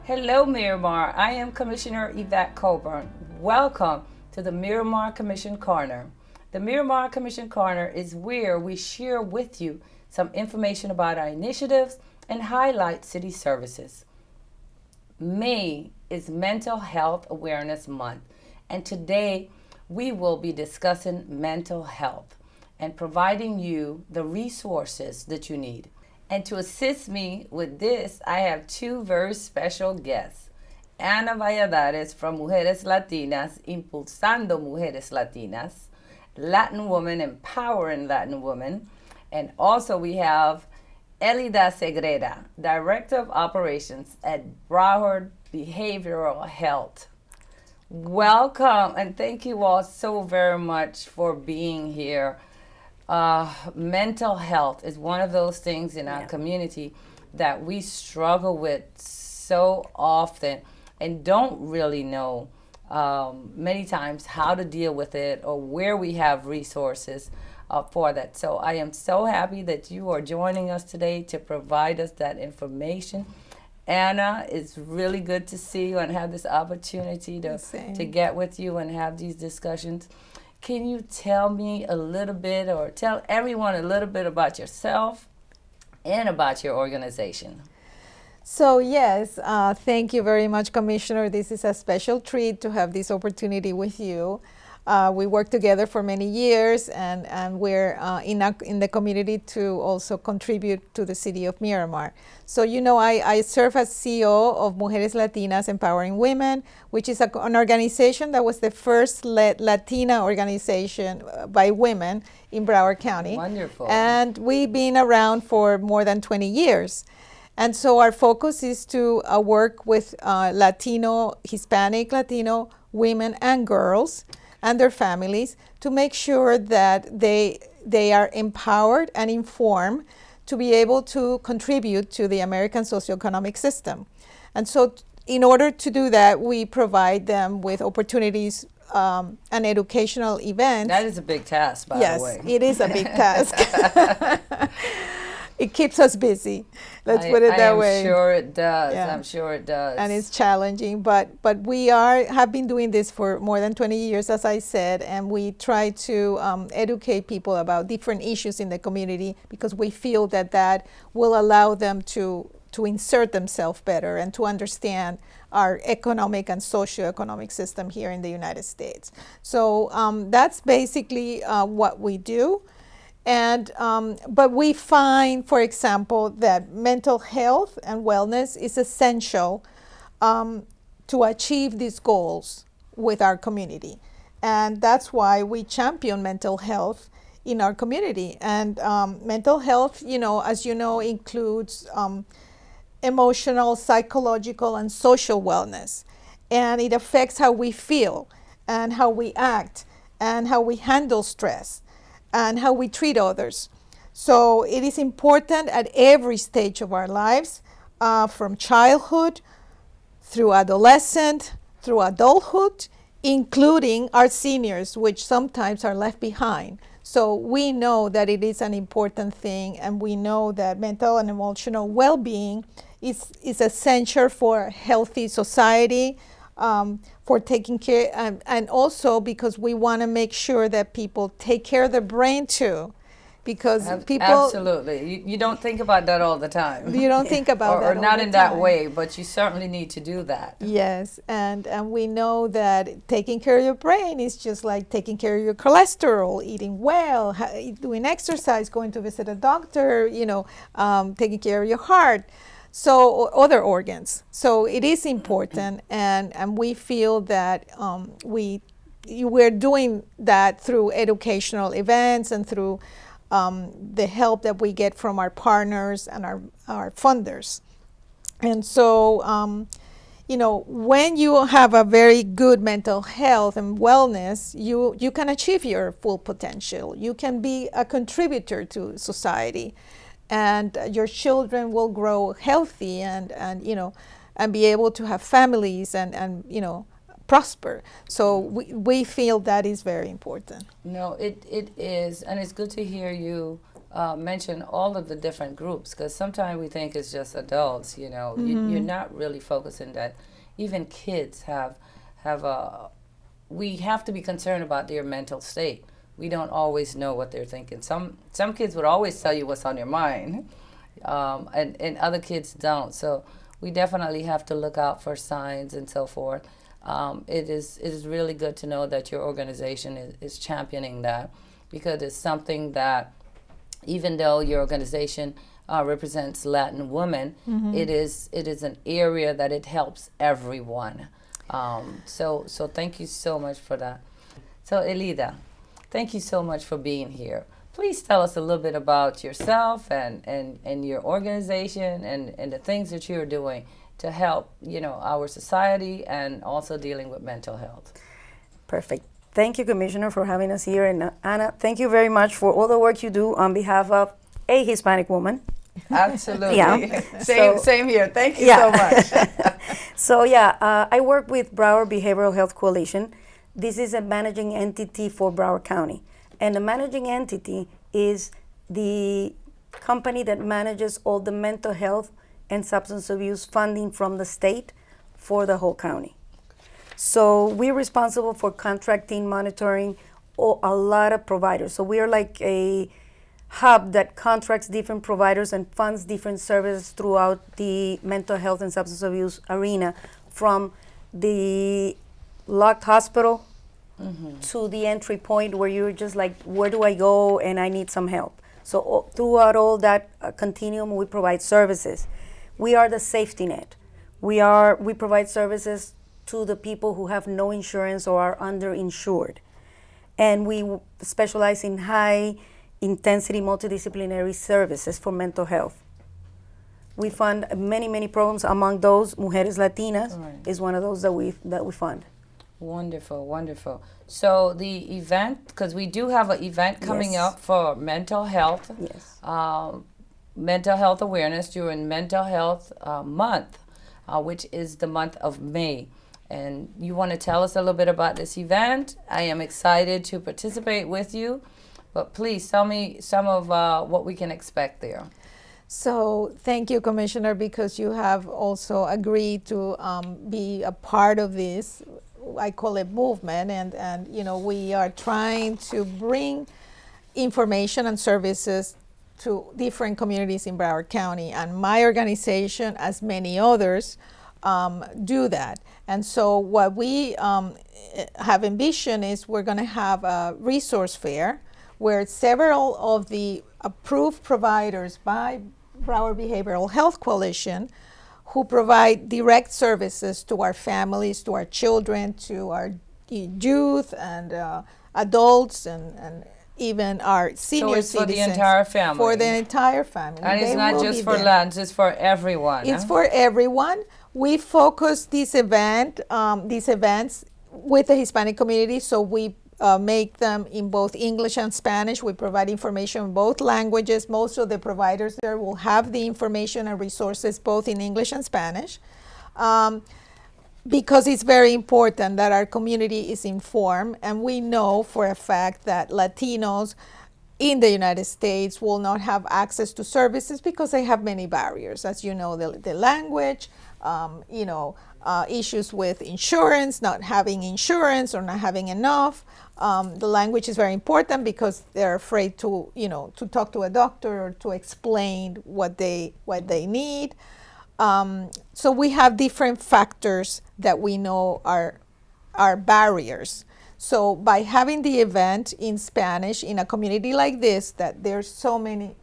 Hello, Miramar. I am Commissioner Yvette Colbourne. Welcome to the Miramar Commission Corner. The Miramar Commission Corner is where we share with you some information about our initiatives and highlight city services. May is Mental Health Awareness Month, and today we will be discussing mental health and providing you the resources that you need. And to assist me with this, I have two very special guests. Ana Valladares from Mujeres Latinas, Impulsando Mujeres Latinas, Latin woman empowering Latin women. And also we have Elida Segreda, Director of Operations at Broward Behavioral Health. Welcome, and thank you all so very much for being here. Mental health is one of those things in our community that we struggle with so often and don't really know many times how to deal with it or where we have resources for that. So I am so happy that you are joining us today to provide us that information. Anna, it's really good to see you and have this opportunity to get with you and have these discussions. Can you tell me a little bit or tell everyone a little bit about yourself and about your organization? So yes, thank you very much, Commissioner. This is a special treat to have this opportunity with you. We worked together for many years, and we're in the community to also contribute to the city of Miramar. So, I serve as CEO of Mujeres Latinas Empowering Women, which is an organization that was the first Latina organization by women in Broward County. Wonderful. And we've been around for more than 20 years. And so our focus is to work with Hispanic Latino women and girls and their families to make sure that they are empowered and informed to be able to contribute to the American socioeconomic system. And so in order to do that, we provide them with opportunities and educational events. That is a big task, by the way. Yes, it is a big task. It keeps us busy. Let's put it that way. I'm sure it does. Yeah. I'm sure it does. And it's challenging, but we have been doing this for more than 20 years, as I said, and we try to educate people about different issues in the community because we feel that will allow them to insert themselves better and to understand our economic and socioeconomic system here in the United States. So that's basically what we do. And but we find, for example, that mental health and wellness is essential to achieve these goals with our community. And that's why we champion mental health in our community. And mental health, as you know, includes emotional, psychological, and social wellness. And it affects how we feel and how we act and how we handle stress and how we treat others. So it is important at every stage of our lives, from childhood through adolescent, through adulthood, including our seniors, which sometimes are left behind. So we know that it is an important thing, and we know that mental and emotional well-being is essential for a healthy society, for taking care, and also because we want to make sure that people take care of their brain too, because people absolutely you don't think about that all the time. You don't think about that or not all in the that time. way, but you certainly need to do that. Yes, and we know that taking care of your brain is just like taking care of your cholesterol, eating well, doing exercise, going to visit a doctor, taking care of your heart. So other organs. So it is important, and we feel that we're doing that through educational events and through the help that we get from our partners and our funders. And so, when you have a very good mental health and wellness, you can achieve your full potential. You can be a contributor to society. And your children will grow healthy and be able to have families and prosper. So we feel that is very important. No, it is, and it's good to hear you mention all of the different groups, because sometimes we think it's just adults. You're not really focusing that even kids have a. We have to be concerned about their mental state. We don't always know what they're thinking. Some kids would always tell you what's on your mind, and other kids don't. So we definitely have to look out for signs and so forth. It is really good to know that your organization is championing that, because it's something that, even though your organization represents Latin women, it is an area that it helps everyone. So thank you so much for that. So Elida, thank you so much for being here. Please tell us a little bit about yourself and your organization and the things that you're doing to help, our society, and also dealing with mental health. Perfect. Thank you, Commissioner, for having us here. And Anna, thank you very much for all the work you do on behalf of a Hispanic woman. Absolutely. Yeah. Same here. Thank you so much. I work with Broward Behavioral Health Coalition. This is a managing entity for Broward County. And the managing entity is the company that manages all the mental health and substance abuse funding from the state for the whole county. So we're responsible for contracting, monitoring a lot of providers. So we are like a hub that contracts different providers and funds different services throughout the mental health and substance abuse arena, from the locked hospital to the entry point where you're just like, where do I go and I need some help. So throughout all that continuum, we provide services. We are the safety net. We provide services to the people who have no insurance or are underinsured. And we specialize in high intensity multidisciplinary services for mental health. We fund many, many programs. Among those, Mujeres Latinas is one of those that we fund. Wonderful, wonderful. So the event, because we do have an event coming up for mental health. Yes. Mental health awareness during Mental Health Month, which is the month of May. And you want to tell us a little bit about this event? I am excited to participate with you, but please tell me some of what we can expect there. So thank you, Commissioner, because you have also agreed to be a part of this, I call it movement, and we are trying to bring information and services to different communities in Broward County, and my organization, as many others, do that. And so what we have envisioned is we're going to have a resource fair where several of the approved providers by Broward Behavioral Health Coalition, who provide direct services to our families, to our children, to our youth and adults, and even our senior citizens. So it's for the entire family. For the entire family. And it's not just for Latins, it's for everyone. It's for everyone. We focus these events with the Hispanic community, so we make them in both English and Spanish. We provide information in both languages. Most of the providers there will have the information and resources both in English and Spanish, because it's very important that our community is informed, and we know for a fact that Latinos in the United States will not have access to services because they have many barriers. As you know, the language, issues with insurance, not having insurance or not having enough. The language is very important because they're afraid to talk to a doctor or to explain what they need. So we have different factors that we know are barriers. So by having the event in Spanish in a community like this, that there's so many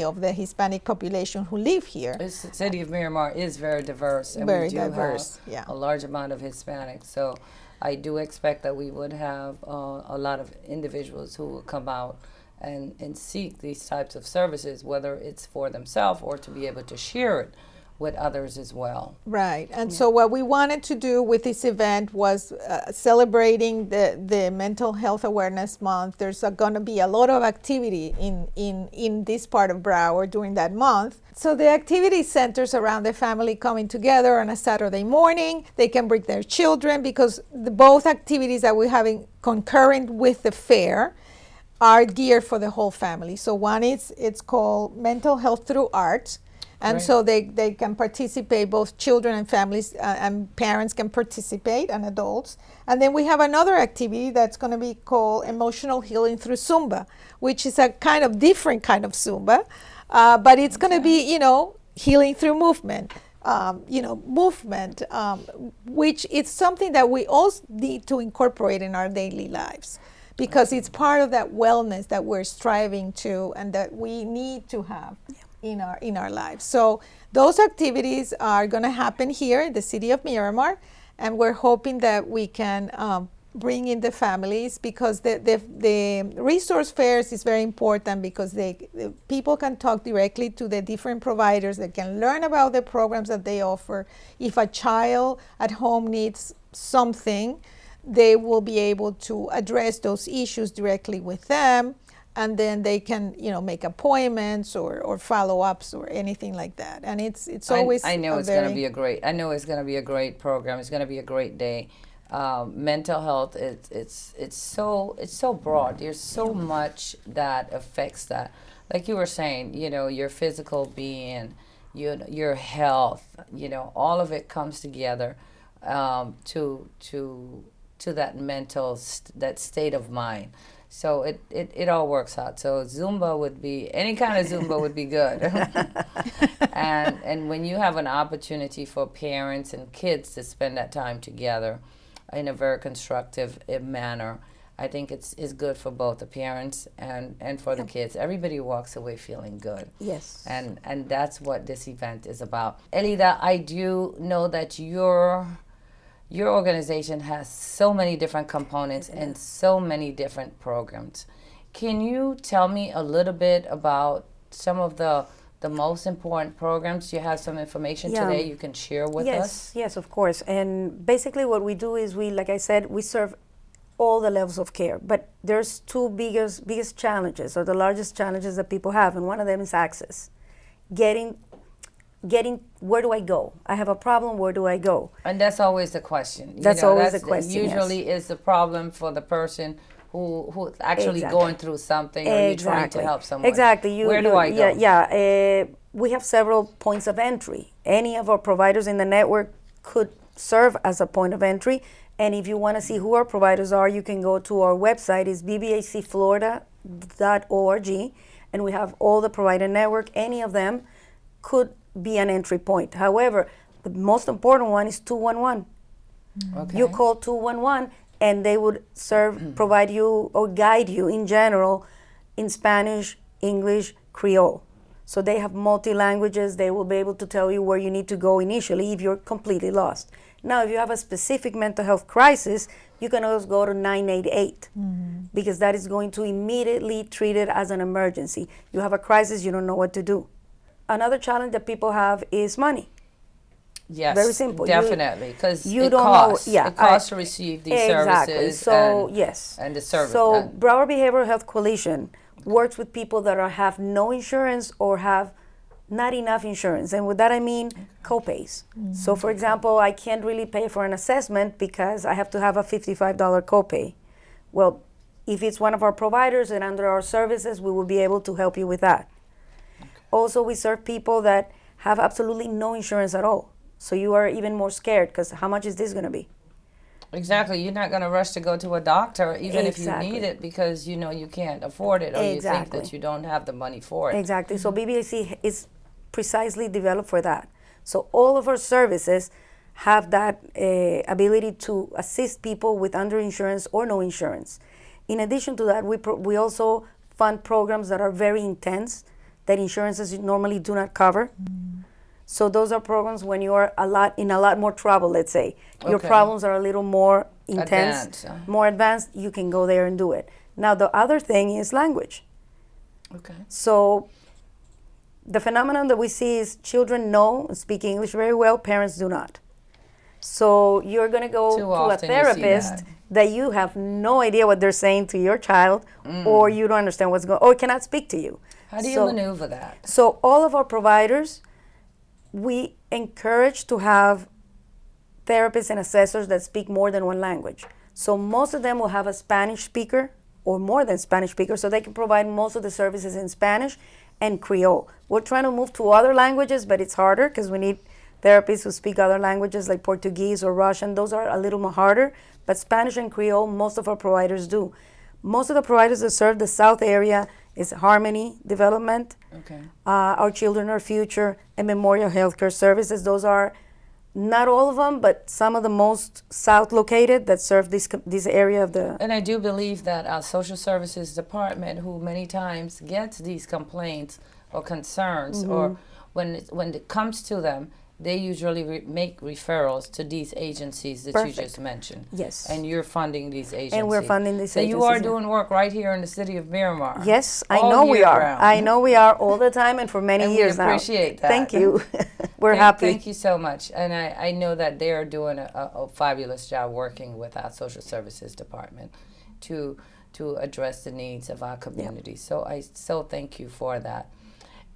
of the Hispanic population who live here. The City of Miramar is very diverse, and Very we do diverse, have yeah. a large amount of Hispanics. So I do expect that we would have a lot of individuals who will come out and seek these types of services, whether it's for themselves or to be able to share it with others as well. Right, and so what we wanted to do with this event was celebrating the Mental Health Awareness Month. There's going to be a lot of activity in this part of Broward during that month. So the activity centers around the family coming together on a Saturday morning. They can bring their children because both activities that we're having concurrent with the fair are geared for the whole family. So one is, it's called Mental Health Through Art. And Great. so they can participate, both children and families and parents can participate, and adults. And then we have another activity that's going to be called Emotional Healing Through Zumba, which is a kind of different kind of Zumba, but it's going to be, healing through movement. Movement, which is something that we all need to incorporate in our daily lives, because it's part of that wellness that we're striving to and that we need to have in our lives. So those activities are going to happen here in the city of Miramar, and we're hoping that we can bring in the families, because the resource fairs is very important, because the people can talk directly to the different providers. They can learn about the programs that they offer. If a child at home needs something, they will be able to address those issues directly with them, and then they can make appointments or follow-ups or anything like that. And it's always I know it's going to be a great program. It's going to be a great day. Mental health, it's so broad. There's so much that affects that. Like you were saying, your physical being, your health, all of it comes together to that mental that state of mind. So it all works out. So Zumba would be, any kind of Zumba would be good. and when you have an opportunity for parents and kids to spend that time together in a very constructive manner, I think it's good for both the parents and for the kids. Everybody walks away feeling good. Yes. And that's what this event is about. Elida, I do know that your organization has so many different components and so many different programs. Can you tell me a little bit about some of the most important programs? Do you have some information today you can share with us? Yes, of course. And basically what we do is like I said, we serve all the levels of care. But there's two biggest challenges, or the largest challenges that people have, and one of them is access. Getting where do I go? I have a problem, where do I go? And that's always the question. That's always the question. Usually is the problem for the person who's actually going through something, or you're trying to help someone. Exactly. Where do I go? We have several points of entry. Any of our providers in the network could serve as a point of entry. And if you want to see who our providers are, you can go to our website, is bbacflorida.org, and we have all the provider network. Any of them could be an entry point. However, the most important one is 211. Okay. You call 211 and they would provide you or guide you in general in Spanish, English, Creole. So they have multi-languages. They will be able to tell you where you need to go initially if you're completely lost. Now, if you have a specific mental health crisis, you can always go to 988 because that is going to immediately treat it as an emergency. You have a crisis, you don't know what to do. Another challenge that people have is money. Yes, very simple. Definitely, because it don't costs. know. Yeah, it costs to receive these services. So and, yes, and the service. So Broward Behavioral Health Coalition works with people that have no insurance or have not enough insurance, and with that I mean copays. So, for example, I can't really pay for an assessment because I have to have a $55 copay. Well, if it's one of our providers and under our services, we will be able to help you with that. Also, we serve people that have absolutely no insurance at all. So you are even more scared because how much is this going to be? Exactly. You're not going to rush to go to a doctor even if you need it because you know you can't afford it or you think that you don't have the money for it. Exactly. So BBAC is precisely developed for that. So all of our services have that ability to assist people with underinsurance or no insurance. In addition to that, we also fund programs that are very intense that insurances normally do not cover. So those are programs when you are in a lot more trouble, let's say. Your problems are a little more intense, more advanced, you can go there and do it. Now the other thing is language. Okay. So the phenomenon that we see is children know and speak English very well, parents do not. So you're going to go to a therapist that you have no idea what they're saying to your child, or you don't understand what's going on, or cannot speak to you. How do you maneuver that? So all of our providers, we encourage to have therapists and assessors that speak more than one language. So most of them will have a Spanish speaker or more than Spanish speakers, so they can provide most of the services in Spanish and Creole. We're trying to move to other languages, but it's harder because we need therapists who speak other languages like Portuguese or Russian. Those are a little more harder, but Spanish and Creole, most of our providers do. Most of the providers that serve the South area is Harmony Development, Okay. Our Children Our Future, and Memorial Healthcare Services. Those are not all of them, but some of the most south located that serve this area of the. And I do believe that our social services department, who many times gets these complaints or concerns, or when it comes to them, they usually make referrals to these agencies that you Perfect. just mentioned. Yes. And you're funding these agencies. And we're funding these so agencies. you are yeah. doing work right here in the city of Miramar. Yes, I all know we year are. round. I know we are all the time and for many And years we now. appreciate that. Thank you. We're Thank- happy. Thank you so much. And I know that they are doing a fabulous job working with our social services department to address the needs of our community. So I so thank you for that.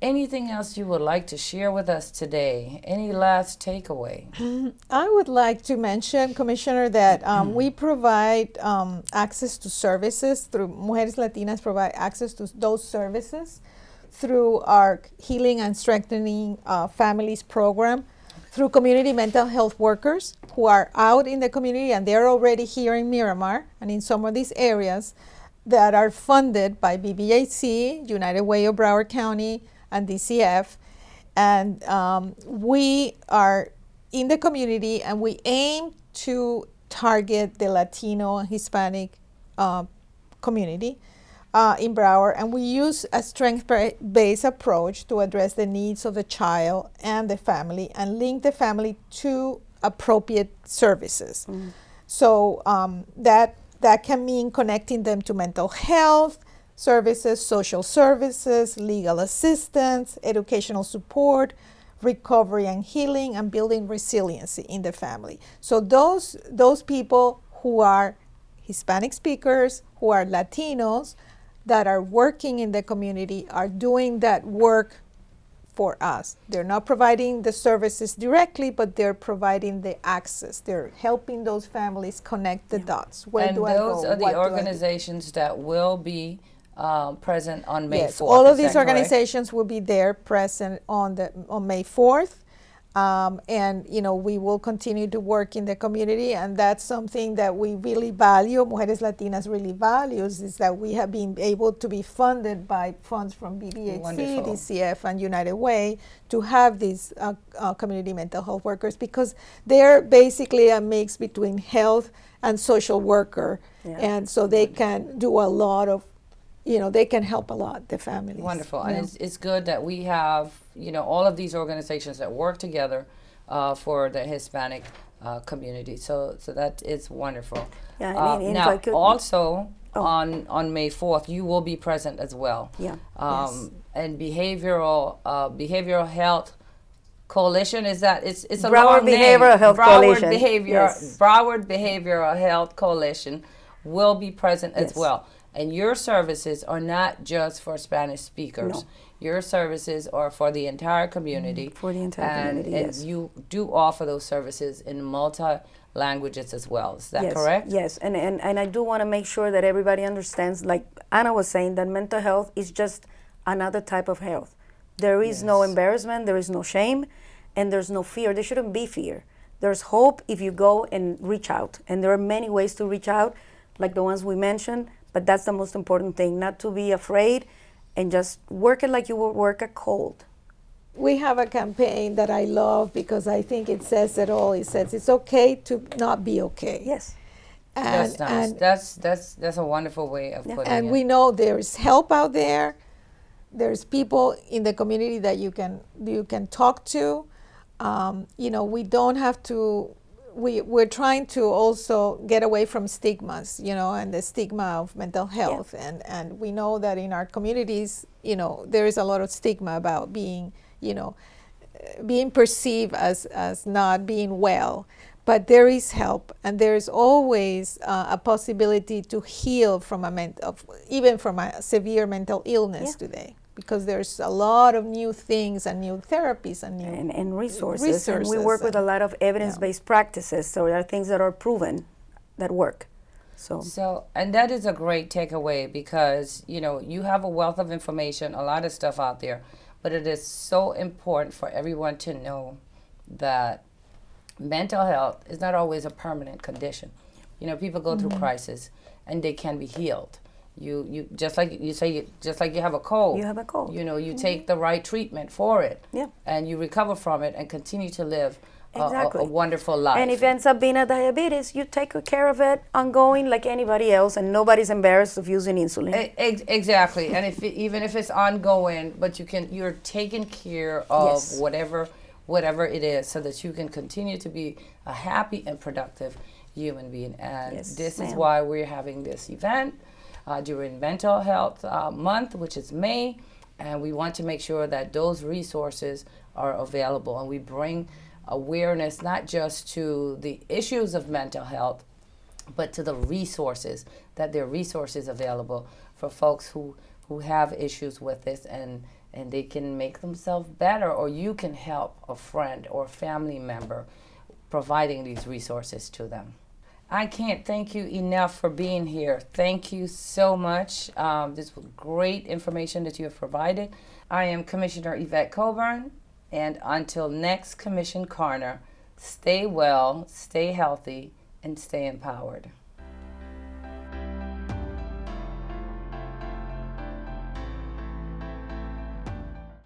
Anything else you would like to share with us today? Any last takeaway? I would like to mention, Commissioner, that we provide access to services through Mujeres Latinas provide access to those services through our Healing and Strengthening Families program, through community mental health workers who are out in the community, and they're already here in Miramar and in some of these areas that are funded by BBAC, United Way of Broward County, and DCF. And we are in the community, and we aim to target the Latino and Hispanic community in Broward, and we use a strength-based approach to address the needs of the child and the family and link the family to appropriate services. So that can mean connecting them to mental health services, social services, legal assistance, educational support, recovery and healing, and building resiliency in the family. So those people who are Hispanic speakers, who are Latinos, that are working in the community are doing that work for us. They're not providing the services directly, but they're providing the access. They're helping those families connect the dots. Where And do I those go? are the What do I do? organizations that will be present on May 4th. Yes, all of Is these that correct? organizations will be there present on May 4th. And we will continue to work in the community, and that's something that we really value. Mujeres Latinas really values is that we have been able to be funded by funds from BBHC, Wonderful. DCF, and United Way to have these community mental health workers, because they're basically a mix between health and social worker, and so they can do a lot of, they can help a lot, the families. Wonderful. Yeah. And it's good that we have, all of these organizations that work together for the Hispanic community. So that is wonderful. Yeah, and if now, I could- also on May 4th, you will be present as well. Yeah. Yes. And behavioral health coalition, is that it's a Broward long name. Behavioral Health Coalition. Yes. Broward Behavioral Health Coalition will be present as Yes. well. And your services are not just for Spanish speakers. No. Your services are for the entire community. For the entire community, and yes. you do offer those services in multi languages as well. Is that Yes, correct? Yes, and I do want to make sure that everybody understands, like Anna was saying, that mental health is just another type of health. There is no embarrassment, there is no shame, and there's no fear. There shouldn't be fear. There's hope if you go and reach out. And there are many ways to reach out, like the ones we mentioned, but that's the most important thing, not to be afraid and just work it like you would work a cold. We have a campaign that I love because I think it says it all. It says it's okay to not be okay. Yes. And, That's nice. and, That's a wonderful way of putting and it. we know there's help out there. There's people in the community that you can talk to. We don't have to. We're trying to also get away from stigmas, and the stigma of mental health. And we know that in our communities, there is a lot of stigma about being perceived as not being well. But there is help, and there's always a possibility to heal from even from a severe mental illness today, because there's a lot of new things and new therapies and new And resources. And we work with a and- lot of evidence-based practices, so there are things that are proven that work. So, and that is a great takeaway because, you know, you have a wealth of information, a lot of stuff out there, but it is so important for everyone to know that mental health is not always a permanent condition. You know, people go through crisis and they can be healed. You just like you say, just like you have a cold. You have a cold. You know, you take the right treatment for it. Yeah. And you recover from it and continue to live Exactly. a wonderful life. And if it ends up being a diabetes, you take care of it ongoing like anybody else, and nobody's embarrassed of using insulin. Exactly. And even if it's ongoing, but you're taking care of Yes. whatever it is, so that you can continue to be a happy and productive human being. And Yes, this is ma'am. why we're having this event during Mental Health Month, which is May, and we want to make sure that those resources are available, and we bring awareness not just to the issues of mental health, but to the resources, that there are resources available for folks who have issues with this, and they can make themselves better, or you can help a friend or family member providing these resources to them. I can't thank you enough for being here. Thank you so much. This was great information that you have provided. I am Commissioner Yvette Colbourne, and until next Commission Corner, stay well, stay healthy, and stay empowered.